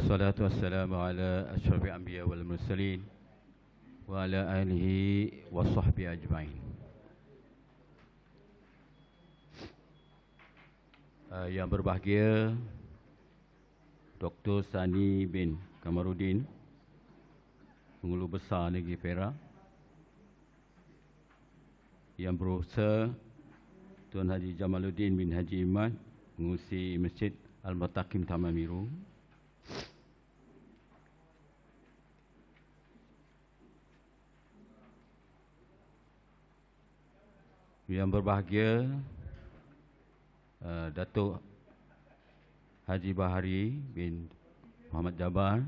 والصلاة والسلام على أشرف الأنبياء والمرسلين وعلى آله وصحبه أجمعين. Yang berbahagia Dr. Sani bin Kamarudin, Penghulu Besar Negeri Perak. Yang berusaha Tuan Haji Jamaluddin bin Haji Iman, Pengurusi Masjid Al-Mutakim Taman Miru. Yang berbahagia Datuk Haji Bahari bin Muhammad Jabar,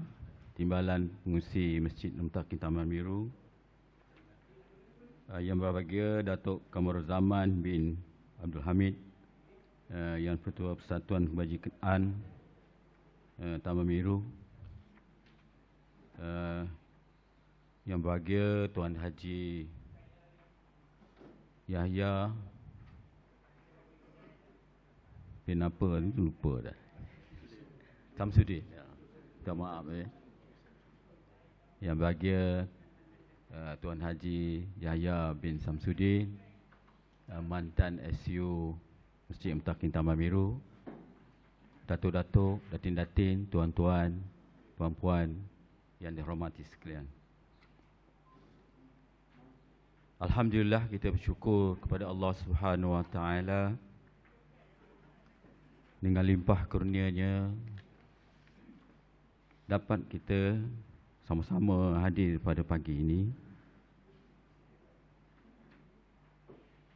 Timbalan Pengurusi Masjid Al-Mutakim Taman Miru. Yang berbahagia Datuk Kamaruzaman bin Abdul Hamid, Yang Ketua Persatuan Kebajikan Taman Miru. Yang berbahagia Tuan Haji Yahya bin apa ni, lupa dah. Samsudin. Minta maaf Yang berbahagia Tuan Haji Yahya bin Samsudin, mantan SU Masjid Al-Mutakim Taman Miru. Datuk-datuk, datin-datin, tuan-tuan, puan-puan yang dihormati sekalian. Alhamdulillah, kita bersyukur kepada Allah Subhanahu Wa Taala dengan limpah kurnia-Nya dapat kita sama-sama hadir pada pagi ini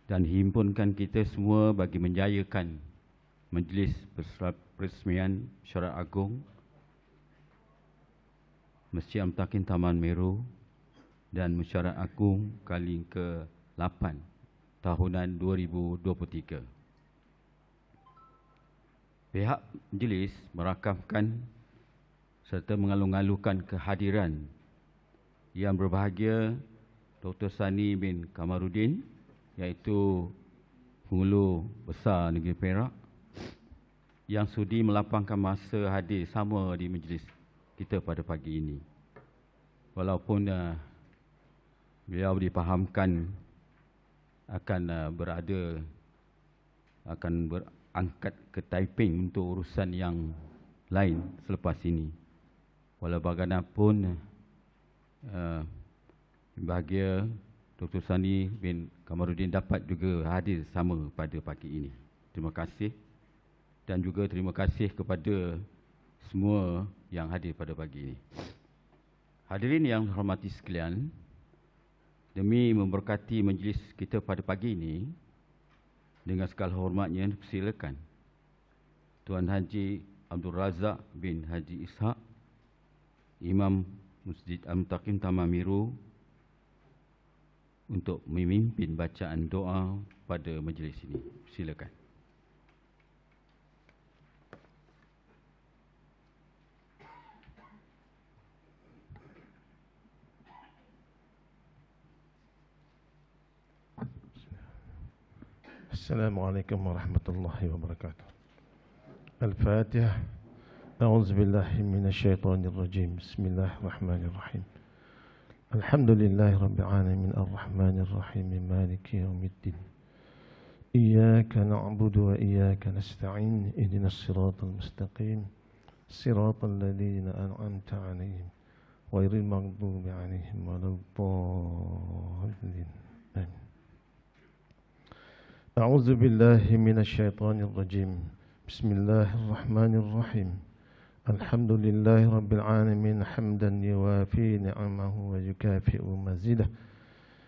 dan himpunkan kita semua bagi menjayakan Majlis Peresmian Syariat Agung Masjid Al-Mutakim Taman Miru dan Mesyuarat Agung kali ke-8 tahunan 2023. Pihak majlis merakamkan serta mengalu-alukan kehadiran yang berbahagia Dr. Sani bin Kamarudin, iaitu Penghulu Besar Negeri Perak, yang sudi melapangkan masa hadir sama di majlis kita pada pagi ini. Walaupun beliau dipahamkan akan berangkat ke Taiping untuk urusan yang lain selepas ini. Walau bagaimanapun, bahagia Dr. Sani bin Kamarudin dapat juga hadir sama pada pagi ini. Terima kasih, dan juga terima kasih kepada semua yang hadir pada pagi ini. Hadirin yang hormati sekalian, demi memberkati majlis kita pada pagi ini, dengan segala hormatnya persilakan Tuan Haji Abdul Razak bin Haji Ishaq, Imam Masjid Al-Mutakim Taman Miru, untuk memimpin bacaan doa pada majlis ini. Silakan. Assalamualaikum warahmatullahi wabarakatuh. Al-Fatihah. A'udzu billahi minasyaitonir rajim. Bismillahirrahmanirrahim. Alhamdulillahi rabbil alamin arrahmanir rahim maliki yaumiddin. Iyyaka na'budu wa iyyaka nasta'in. Ihdinas siratal mustaqim. Siratal ladzina an'amta 'alaihim ghairil maghdubi 'alaihim waladdallin. Amin. أعوذ بالله من الشيطان الرجيم. بسم الله الرحمن الرحيم. الحمد لله رب العالمين حمدا يوافي نعمه ويكافئ مزيده.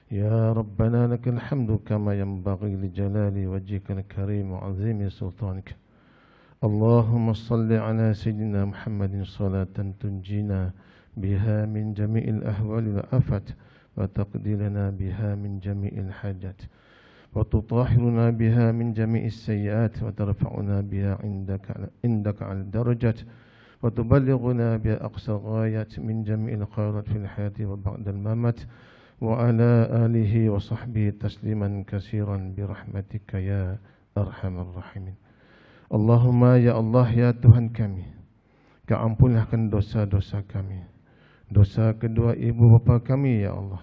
يا ربنا لك الحمد كما ينبغي لجلال وجهك الكريم وعظيم سلطانك. اللهم صل على سيدنا محمد صلاة تنجينا بها من جميع الأهوال والآفات وتقضي لنا بها من جميع الحاجات وتطهرنا بها من جميع السيئات وترفعنا بها عندك على الدرجات وتبلغنا بها أقصى الغايات من جميع الخيرات في الحياة وبعد الممات وعلى آله وصحبه تسليما كثيرا برحمتك يا أرحم الراحمين. Allahumma ya Allah ya Tuhan kami, Kau ampunkan dosa-dosa kami, dosa kedua ibu bapa kami, ya Allah.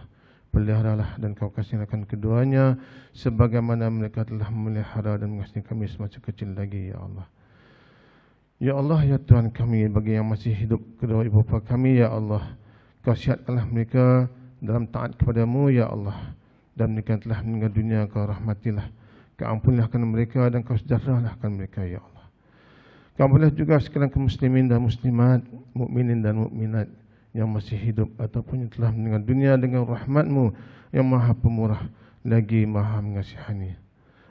Peliharalah dan kau kasihkan keduanya sebagaimana mereka telah memelihara dan mengasihi kami semasa kecil lagi, ya Allah. Ya Allah, ya Tuhan kami, bagi yang masih hidup kedua ibu bapa kami, ya Allah, kau sihatkanlah mereka dalam taat kepadamu, ya Allah. Dan mereka telah meninggal dunia, kau rahmatilah, kau ampunkan mereka dan kau sejahterakan mereka, ya Allah. Kau boleh juga sekalian kaum muslimin dan muslimat, mukminin dan mukminat yang masih hidup ataupun yang telah meninggal dunia dengan rahmat-Mu yang maha pemurah lagi maha mengasihani.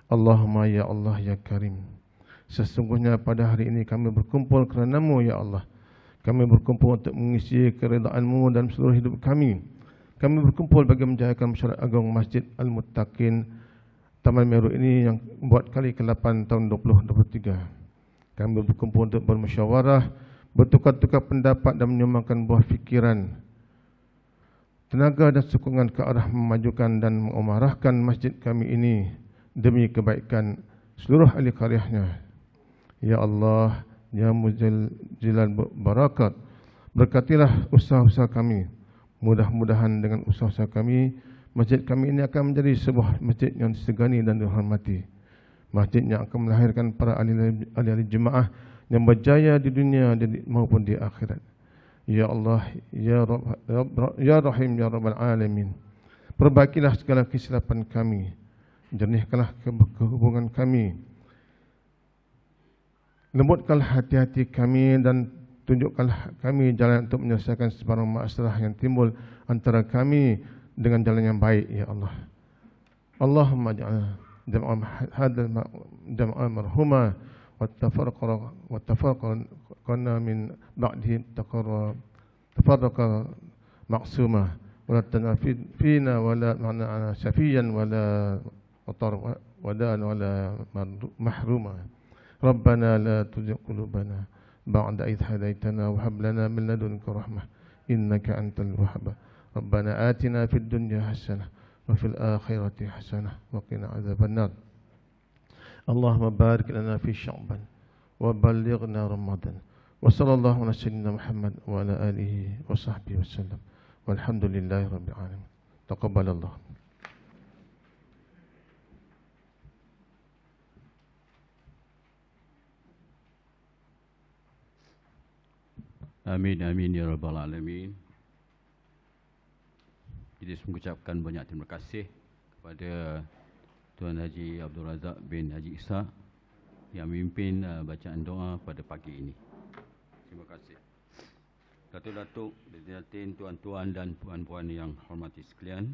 Allahumma ya Allah ya Karim, sesungguhnya pada hari ini kami berkumpul kerana-Mu, ya Allah. Kami berkumpul untuk mengisi keridaan-Mu dalam seluruh hidup kami. Kami berkumpul bagi menjayakan Masyarakat Agung Masjid Al-Muttaqin Taman Meru ini yang buat kali ke-8 tahun 2023. Kami berkumpul untuk bermusyawarah, bertukar-tukar pendapat dan menyumbangkan buah fikiran, tenaga dan sokongan ke arah memajukan dan mengumarahkan masjid kami ini demi kebaikan seluruh ahli karyanya. Ya Allah, ya Mujallal Barakat, berkatilah usaha-usaha kami. Mudah-mudahan dengan usaha-usaha kami, masjid kami ini akan menjadi sebuah masjid yang disegani dan dihormati. Masjid yang akan melahirkan para ahli-ahli jemaah yang berjaya di dunia maupun di akhirat. Ya Allah, ya Rabb, ya Rahim, ya Rabbal Alamin, perbaikilah segala kesilapan kami, jernihkanlah kehubungan kami, lembutkanlah hati-hati kami dan tunjukkanlah kami jalan untuk menyelesaikan sebarang masalah yang timbul antara kami dengan jalan yang baik, ya Allah. Allahumma ja'al jam'a marhuma وتفرقنا من بعده تفرق معصوما ولا تنال فينا ولا معنا شفيا ولا ودان ولا محروما. ربنا لا تزغ قلوبنا بعد إذ هديتنا وهب لنا من لدنك رحمة إنك أنت الوهاب. ربنا آتنا في الدنيا حسنة وفي الآخرة حسنة وقنا عذاب النار. اللهم بارك لنا في شعبان وبلغنا رمضان وصلى الله على سيدنا محمد وعلى آله وصحبه وسلم والحمد لله رب العالمين. تقبل الله. Amin, amin ya Rabbal Alamin. Jadi saya mengucapkan banyak terima kasih kepada Tuan Haji Abdul Razak bin Haji Ishak yang memimpin bacaan doa pada pagi ini. Terima kasih. Datuk-datuk, datin, tuan-tuan dan puan-puan yang hormati sekalian,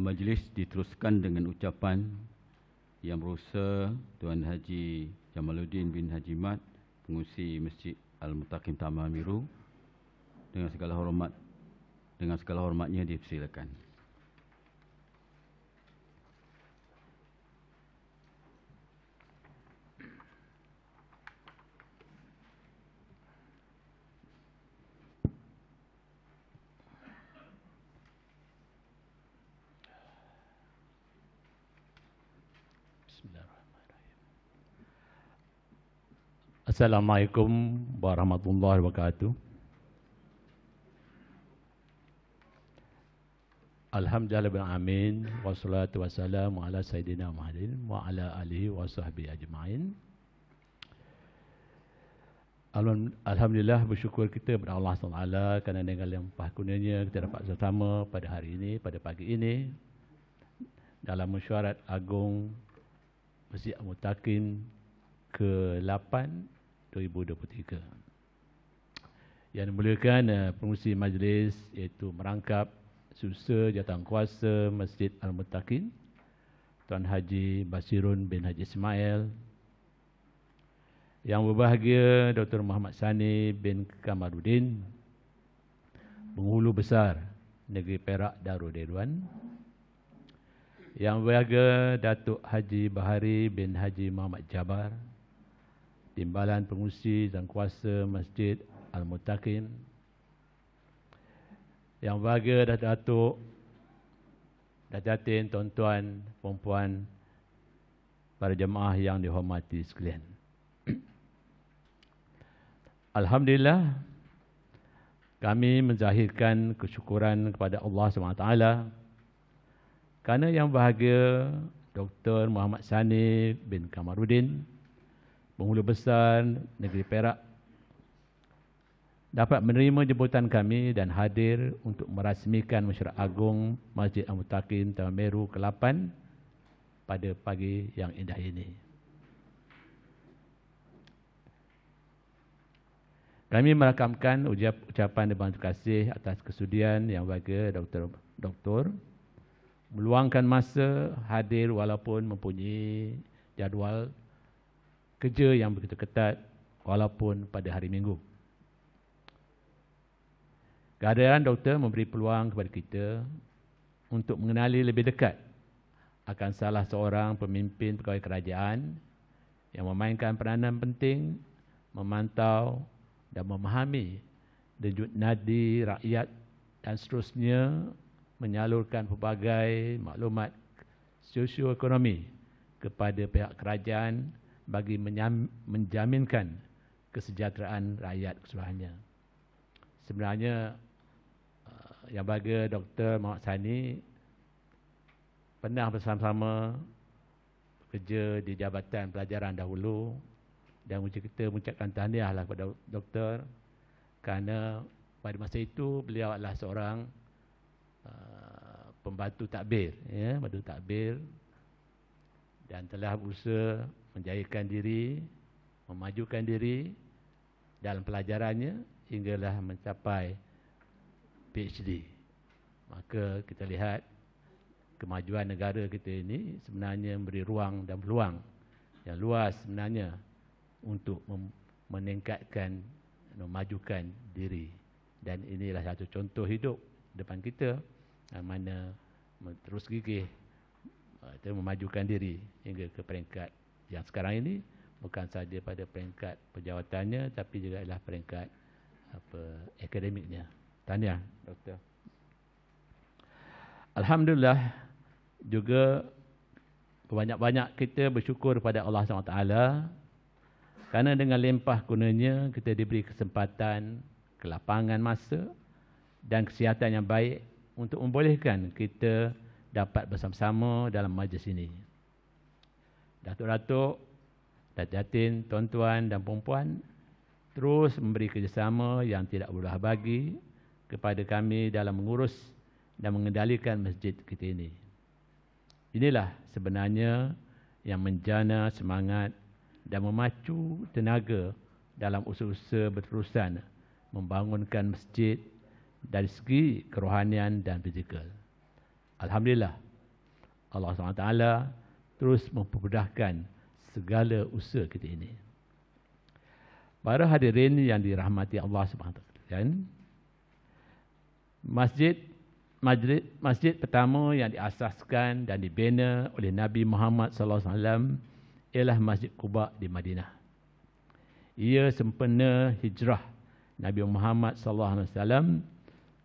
majlis diteruskan dengan ucapan yang berusaha Tuan Haji Jamaluddin bin Haji Mat, pengurusi Masjid Al-Muttaqin Taman Miru, dengan segala hormatnya dipersilakan. Assalamualaikum warahmatullahi wabarakatuh. Alhamdulillah amin, wassalatu wassalamu ala sayyidina Muhammadin wa ala alihi wa sahbihi ajma'in. Alhamdulillah, bersyukur kita kepada Allah SWT kerana dengan limpah kurnianya kita dapat bersama pada hari ini, pada pagi ini dalam mesyuarat agung Masjid Al-Muttaqin ke-8 2023. Yang dimuliakan pengurusi majlis iaitu merangkap Susah Jawatankuasa Masjid Al-Muttaqin Tuan Haji Basirun bin Haji Ismail, yang berbahagia Dr. Muhammad Sani bin Kamarudin, Penghulu Besar Negeri Perak Darul Dewan, yang berbahagia Datuk Haji Bahari bin Haji Muhammad Jabar, Timbalan Pengurusi dan Kuasa Masjid Al-Muttaqin, yang berbahagia Datuk, Datin, tuan-tuan, puan-puan, para jemaah yang dihormati sekalian. Alhamdulillah, kami menzahirkan kesyukuran kepada Allah SWT kerana yang bahagia Dr. Muhammad Sani bin Kamarudin, Penghulu Besar Negeri Perak, dapat menerima jemputan kami dan hadir untuk merasmikan Mesyuarat Agung Masjid Al-Muttaqin Taman Meru ke-8 pada pagi yang indah ini. Kami merakamkan ucapan terima kasih atas kesudian yang bahagia Doktor meluangkan masa hadir walaupun mempunyai jadual kerja yang begitu ketat walaupun pada hari Minggu. Kehadiran doktor memberi peluang kepada kita untuk mengenali lebih dekat akan salah seorang pemimpin pegawai kerajaan yang memainkan peranan penting memantau dan memahami denyut nadi rakyat dan seterusnya menyalurkan pelbagai maklumat sosioekonomi kepada pihak kerajaan bagi menjaminkan kesejahteraan rakyat keseluruhannya. Sebenarnya yang bahagia Dr. Muhammad Sani pernah bersama-sama bekerja di Jabatan Pelajaran dahulu, dan kita mengucapkan tahniahlah kepada doktor kerana pada masa itu beliau adalah seorang pembantu takbir, pembantu takbir, dan telah berusaha menjayakan diri, memajukan diri dalam pelajarannya hinggalah mencapai PhD. Maka kita lihat kemajuan negara kita ini sebenarnya memberi ruang dan peluang yang luas sebenarnya untuk meningkatkan, memajukan diri. Dan inilah satu contoh hidup depan kita yang mana terus gigih memajukan diri hingga ke peringkat yang sekarang ini, bukan sahaja pada peringkat pejawatannya tapi juga adalah peringkat akademiknya. Tahniah doktor. Alhamdulillah juga banyak-banyak kita bersyukur kepada Allah SWT kerana dengan limpah kurnianya kita diberi kesempatan, kelapangan masa dan kesihatan yang baik untuk membolehkan kita dapat bersama-sama dalam majlis ini. Datuk-datuk, datin, tuan-tuan dan puan-puan terus memberi kerjasama yang tidak berbelah bagi kepada kami dalam mengurus dan mengendalikan masjid kita ini. Inilah sebenarnya yang menjana semangat dan memacu tenaga dalam usaha-usaha berterusan membangunkan masjid dari segi kerohanian dan fizikal. Alhamdulillah, Allah SWT terus mempermudahkan segala usaha kita ini. Para hadirin yang dirahmati Allah SWT, masjid pertama yang diasaskan dan dibina oleh Nabi Muhammad SAW ialah Masjid Quba di Madinah. Ia sempena hijrah Nabi Muhammad SAW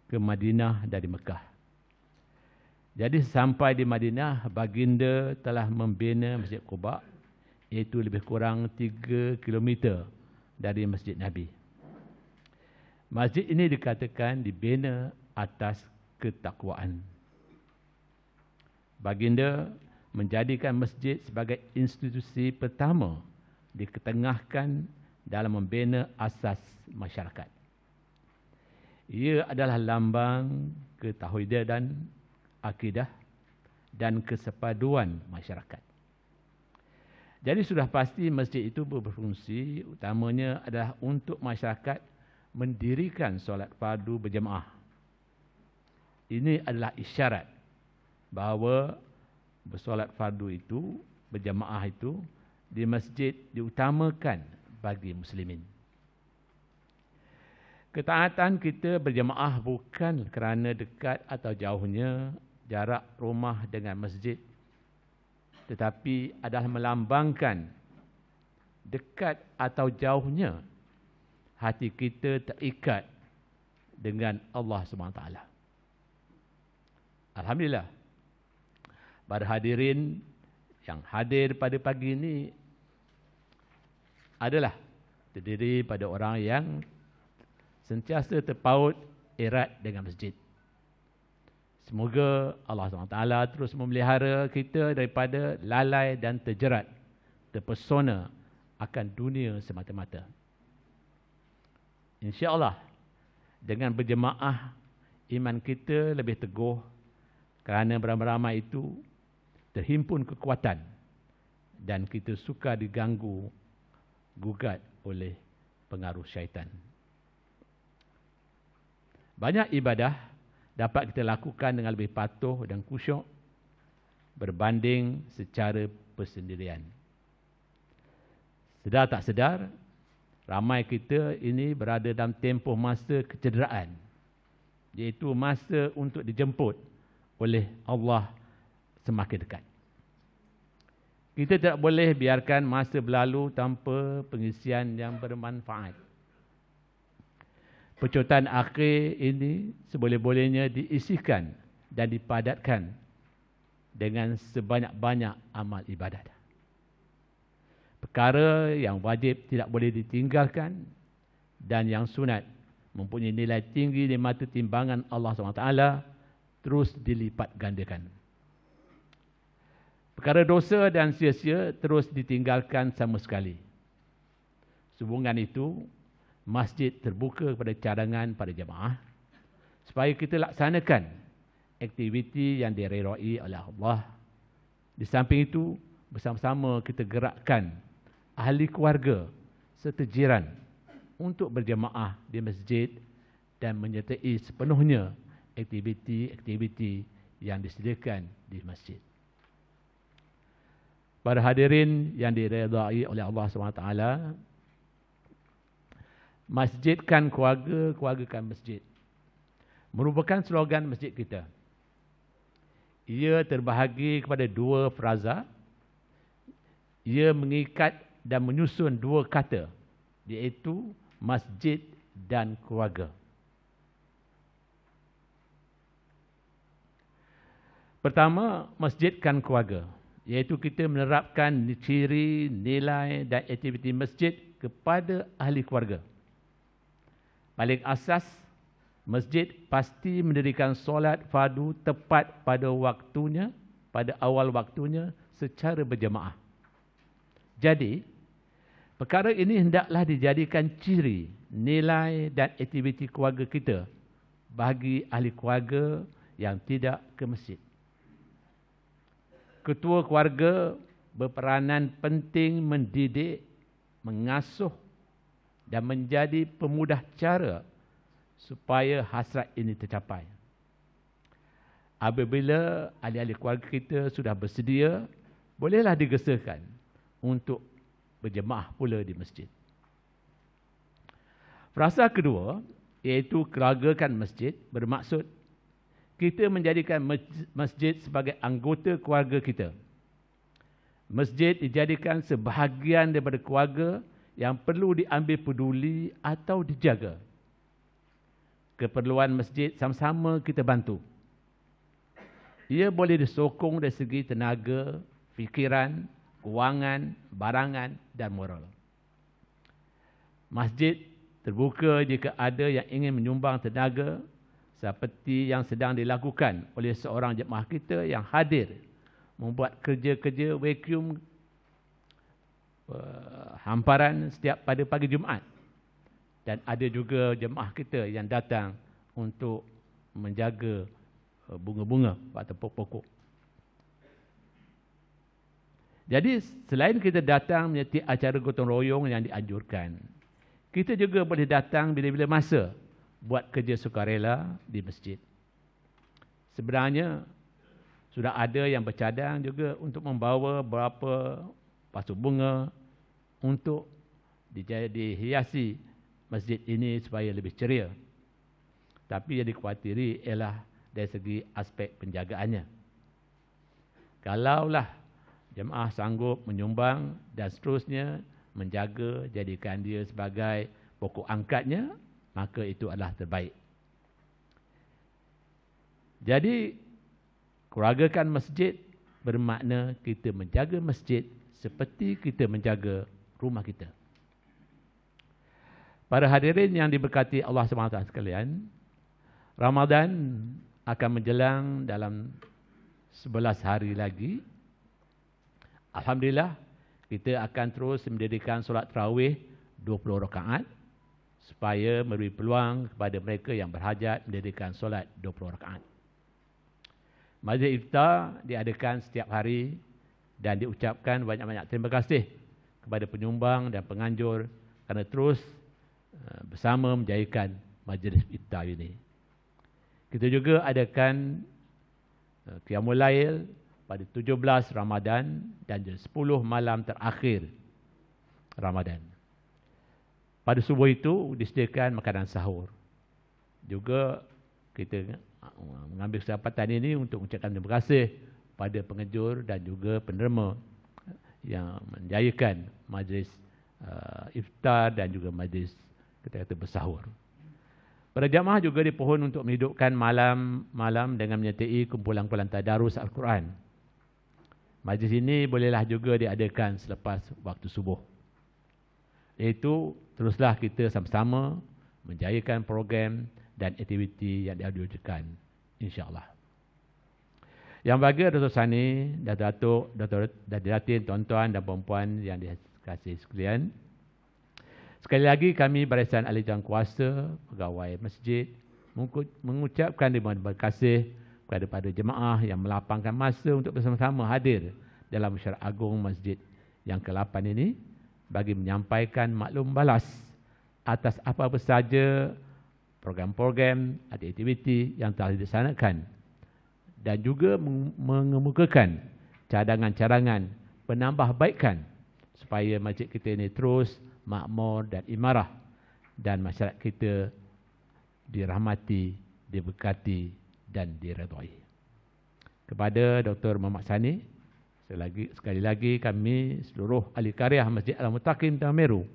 ke Madinah dari Mekah. Jadi sampai di Madinah, baginda telah membina Masjid Quba, iaitu lebih kurang 3 km dari Masjid Nabi. Masjid ini dikatakan dibina atas ketakwaan. Baginda menjadikan masjid sebagai institusi pertama diketengahkan dalam membina asas masyarakat. Ia adalah lambang ketauhidan dan akidah dan kesepaduan masyarakat. Jadi sudah pasti masjid itu berfungsi utamanya adalah untuk masyarakat mendirikan solat fardu berjemaah. Ini adalah isyarat bahawa bersolat fardu itu, berjemaah itu di masjid diutamakan bagi muslimin. Ketaatan kita berjemaah bukan kerana dekat atau jauhnya jarak rumah dengan masjid, tetapi adalah melambangkan dekat atau jauhnya hati kita terikat dengan Allah SWT. Alhamdulillah, para hadirin yang hadir pada pagi ini adalah terdiri pada orang yang sentiasa terpaut erat dengan masjid. Semoga Allah SWT terus memelihara kita daripada lalai dan terjerat, terpesona akan dunia semata-mata. InsyaAllah, dengan berjemaah, iman kita lebih teguh kerana beramai-ramai itu terhimpun kekuatan dan kita sukar diganggu, gugat oleh pengaruh syaitan. Banyak ibadah dapat kita lakukan dengan lebih patuh dan khusyuk berbanding secara persendirian. Sedar tak sedar, ramai kita ini berada dalam tempoh masa kecederaan, iaitu masa untuk dijemput oleh Allah semakin dekat. Kita tidak boleh biarkan masa berlalu tanpa pengisian yang bermanfaat. Percobaan akhir ini seboleh-bolehnya diisikan dan dipadatkan dengan sebanyak-banyak amal ibadat. Perkara yang wajib tidak boleh ditinggalkan dan yang sunat mempunyai nilai tinggi di mata timbangan Allah SWT terus dilipat gandakan. Perkara dosa dan sia-sia terus ditinggalkan sama sekali. Sehubungan itu, masjid terbuka kepada cadangan pada jemaah supaya kita laksanakan aktiviti yang diredai oleh Allah. Di samping itu, bersama-sama kita gerakkan ahli keluarga serta jiran untuk berjemaah di masjid dan menyertai sepenuhnya aktiviti-aktiviti yang disediakan di masjid. Para hadirin yang diredai oleh Allah SWT, masjidkan keluarga, keluargakan masjid merupakan slogan masjid kita. Ia terbahagi kepada dua fraza. Ia mengikat dan menyusun dua kata, iaitu masjid dan keluarga. Pertama, masjidkan keluarga, iaitu kita menerapkan ciri, nilai dan aktiviti masjid kepada ahli keluarga. Paling asas, masjid pasti mendirikan solat fardu tepat pada waktunya, pada awal waktunya secara berjemaah. Jadi, perkara ini hendaklah dijadikan ciri, nilai dan aktiviti keluarga kita bagi ahli keluarga yang tidak ke masjid. Ketua keluarga berperanan penting mendidik, mengasuh dan menjadi pemudah cara supaya hasrat ini tercapai. Apabila ahli-ahli keluarga kita sudah bersedia, bolehlah digesakan untuk berjemaah pula di masjid. Frasa kedua, iaitu keluargakan masjid, bermaksud kita menjadikan masjid sebagai anggota keluarga kita. Masjid dijadikan sebahagian daripada keluarga yang perlu diambil peduli atau dijaga. Keperluan masjid sama-sama kita bantu. Ia boleh disokong dari segi tenaga, fikiran, kewangan, barangan dan moral. Masjid terbuka jika ada yang ingin menyumbang tenaga seperti yang sedang dilakukan oleh seorang jemaah kita yang hadir membuat kerja-kerja vacuum hamparan setiap pada pagi Jumaat. Dan ada juga jemaah kita yang datang untuk menjaga bunga-bunga atau pokok-pokok. Jadi selain kita datang menyertai acara gotong royong yang dianjurkan, kita juga boleh datang bila-bila masa buat kerja sukarela di masjid. Sebenarnya sudah ada yang bercadang juga untuk membawa beberapa pasu bunga untuk dihiasi masjid ini supaya lebih ceria. Tapi yang dikhawatiri ialah dari segi aspek penjagaannya. Kalaulah jemaah sanggup menyumbang dan seterusnya menjaga, jadikan dia sebagai pokok angkatnya, maka itu adalah terbaik. Jadi, keluargakan masjid bermakna kita menjaga masjid seperti kita menjaga rumah kita. Para hadirin yang diberkati Allah SWT sekalian, Ramadan akan menjelang dalam 11 hari lagi. Alhamdulillah, kita akan terus mendirikan solat tarawih 20 rakaat supaya memberi peluang kepada mereka yang berhajat mendirikan solat 20 rakaat. Majlis iftar diadakan setiap hari dan diucapkan banyak-banyak terima kasih kepada penyumbang dan penganjur kerana terus bersama menjayakan majlis iftar ini. Kita juga adakan Qiyamul Lail pada 17 Ramadan dan 10 malam terakhir Ramadan. Pada subuh itu disediakan makanan sahur. Juga kita mengambil kesempatan ini untuk mengucapkan terima kasih pada penganjur dan juga penerima yang menjayakan majlis iftar dan juga majlis kita kata bersahur. Para jamaah juga dipohon untuk menghidupkan malam-malam dengan menyertai kumpulan-kumpulan tadarus Al-Quran. Majlis ini bolehlah juga diadakan selepas waktu subuh. Iaitu teruslah kita sama-sama menjayakan program dan aktiviti yang diajukan, insya-Allah. Yang bagi Dr. Sani, Datuk, Datin, tuan-tuan dan puan-puan yang dikasihi sekalian, sekali lagi kami Barisan Ahli Jangkuasa Pegawai Masjid mengucapkan terima kasih kepada jemaah yang melapangkan masa untuk bersama-sama hadir dalam Mesyuarat Agung Masjid yang ke-8 ini bagi menyampaikan maklum balas atas apa-apa saja program-program, aktiviti yang telah dilaksanakan dan juga mengemukakan cadangan-cadangan penambahbaikan supaya masjid kita ini terus makmur dan imarah dan masyarakat kita dirahmati, diberkati dan diredai. Kepada Dr. Muhammad Sani, sekali lagi kami seluruh ahli karya Masjid Al-Mutaqim Taman Meru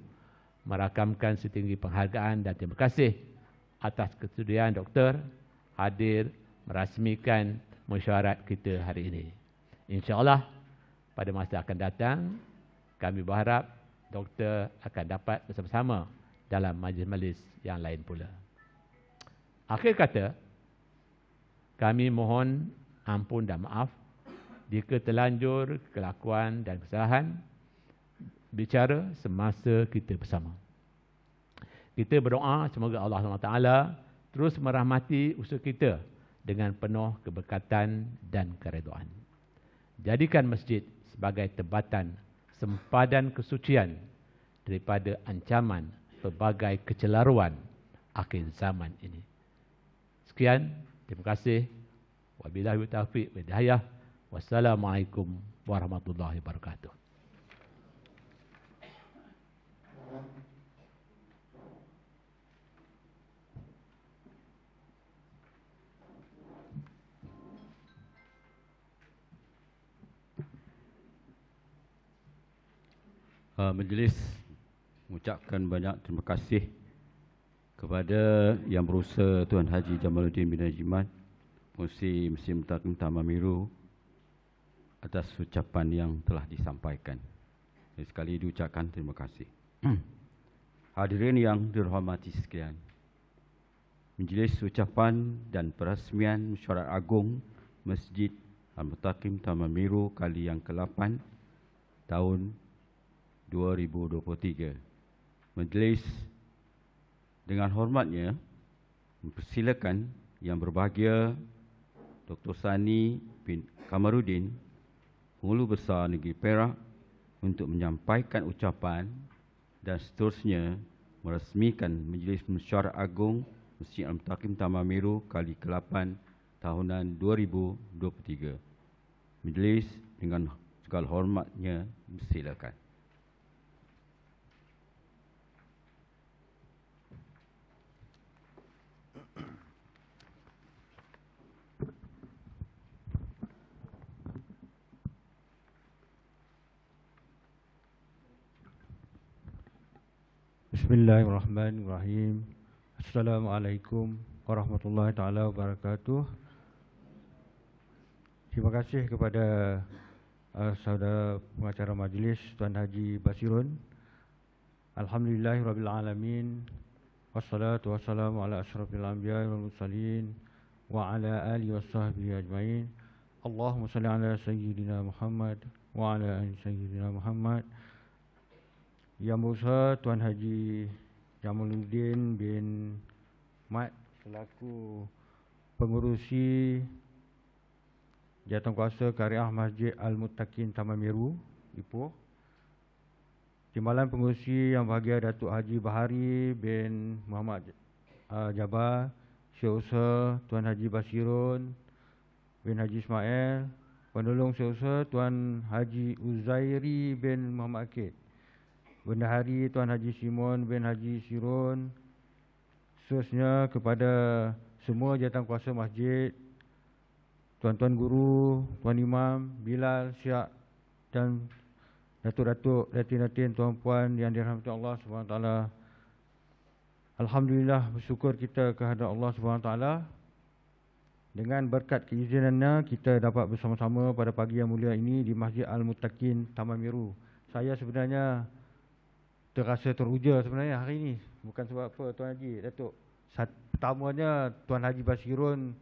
merakamkan setinggi penghargaan dan terima kasih atas kesudian doktor hadir merasmikan mesyuarat kita hari ini. InsyaAllah pada masa akan datang kami berharap doktor akan dapat bersama-sama dalam majlis-majlis yang lain pula. Akhir kata, kami mohon ampun dan maaf jika terlanjur kelakuan dan kesalahan bicara semasa kita bersama. Kita berdoa semoga Allah SWT terus merahmati usaha kita dengan penuh keberkatan dan keredaan. Jadikan masjid sebagai tempatan sempadan kesucian daripada ancaman pelbagai kecelaruan akhir zaman ini. Sekian, terima kasih. Wabillahi taufiq wal hidayah. Wassalamualaikum warahmatullahi wabarakatuh. Majlis mengucapkan banyak terima kasih kepada Yang Berusaha Tuan Haji Jamaluddin bin Najiman, Pengerusi Masjid Al-Mutaqim Taman Meru atas ucapan yang telah disampaikan. Sekali diucapkan terima kasih. Hadirin yang dirahmati sekalian, majlis ucapan dan perasmian Mesyuarat Agung Masjid Al-Mutaqim Taman Meru kali yang ke-8 tahun 2023. Majlis dengan hormatnya mempersilakan Yang Berbahagia Dr. Sani bin Kamaruddin, Penghulu Besar Negeri Perak, untuk menyampaikan ucapan dan seterusnya merasmikan Majlis Mesyuarat Agung Masjid Al-Mutaqim Taman Meru kali ke-8 tahunan 2023. Majlis dengan segala hormatnya silakan. Bismillahirrahmanirrahim. Assalamualaikum warahmatullahi taala wabarakatuh. Terima kasih kepada saudara pengacara majlis Tuan Haji Basirun. Alhamdulillahirabbil alamin. Wassalatu wassalamu ala asyrafil anbiya'i wal mursalin wa ala alihi washabbihi ajmain. Allahumma salli ala sayyidina Muhammad wa ala ali sayyidina Muhammad. Yang Besar Tuan Haji Jamaluddin bin Mat selaku pengurusi Jawatankuasa Karya Masjid Al-Muttaqin Taman Meru, Ipoh. Timbalan pengurusi yang bahagia Datuk Haji Bahari bin Muhammad Jabar, Syekh Usaha Tuan Haji Basirun bin Haji Ismail, penolong Syekh Usaha Tuan Haji Uzairi bin Muhammad Akid, Bendahari Tuan Haji Simon bin Haji Sirun, seterusnya kepada semua jawatankuasa masjid, tuan-tuan guru, tuan imam, Bilal, Syak dan datuk-datuk, datin-datin, tuan-puan yang dirahmati Allah SWT. Alhamdulillah, bersyukur kita kehadrat Allah SWT. Dengan berkat keizinannya, kita dapat bersama-sama pada pagi yang mulia ini di Masjid Al-Muttaqin Taman Meru. Saya sebenarnya terasa teruja sebenarnya hari ini. Bukan sebab apa Tuan Haji, Datuk. Pertamanya Tuan Haji Basirun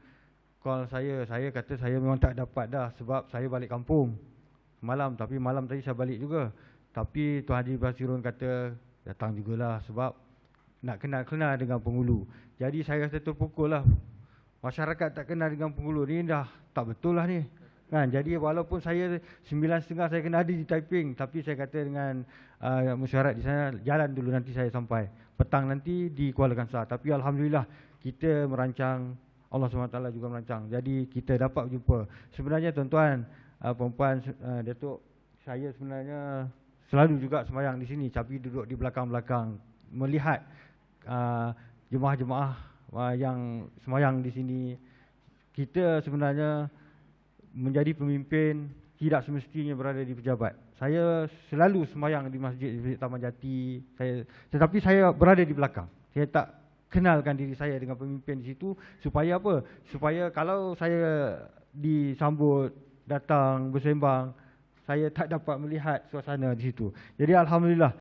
call saya kata saya memang tak dapat dah sebab saya balik kampung malam. Tapi malam tadi saya balik juga. Tapi Tuan Haji Basirun kata datang jugalah sebab nak kenal-kenal dengan penghulu. Jadi saya rasa terpukul lah. Masyarakat tak kenal dengan penghulu ni dah tak betul lah ni. Kan? Jadi walaupun saya 9.30 saya kena ada di Taiping, tapi saya kata dengan mesyuarat di sana, jalan dulu nanti saya sampai. Petang nanti di Kuala Kangsar. Tapi Alhamdulillah kita merancang, Allah SWT juga merancang. Jadi kita dapat berjumpa. Sebenarnya tuan-tuan, perempuan, Datuk, saya sebenarnya selalu juga sembahyang di sini, tapi duduk di belakang-belakang melihat jemaah-jemaah yang sembahyang di sini. Kita sebenarnya menjadi pemimpin tidak semestinya berada di pejabat. Saya selalu sembahyang di masjid Taman Jati, tetapi saya berada di belakang. Saya tak kenalkan diri saya dengan pemimpin di situ supaya apa? Supaya kalau saya disambut, datang bersembang, saya tak dapat melihat suasana di situ. Jadi Alhamdulillah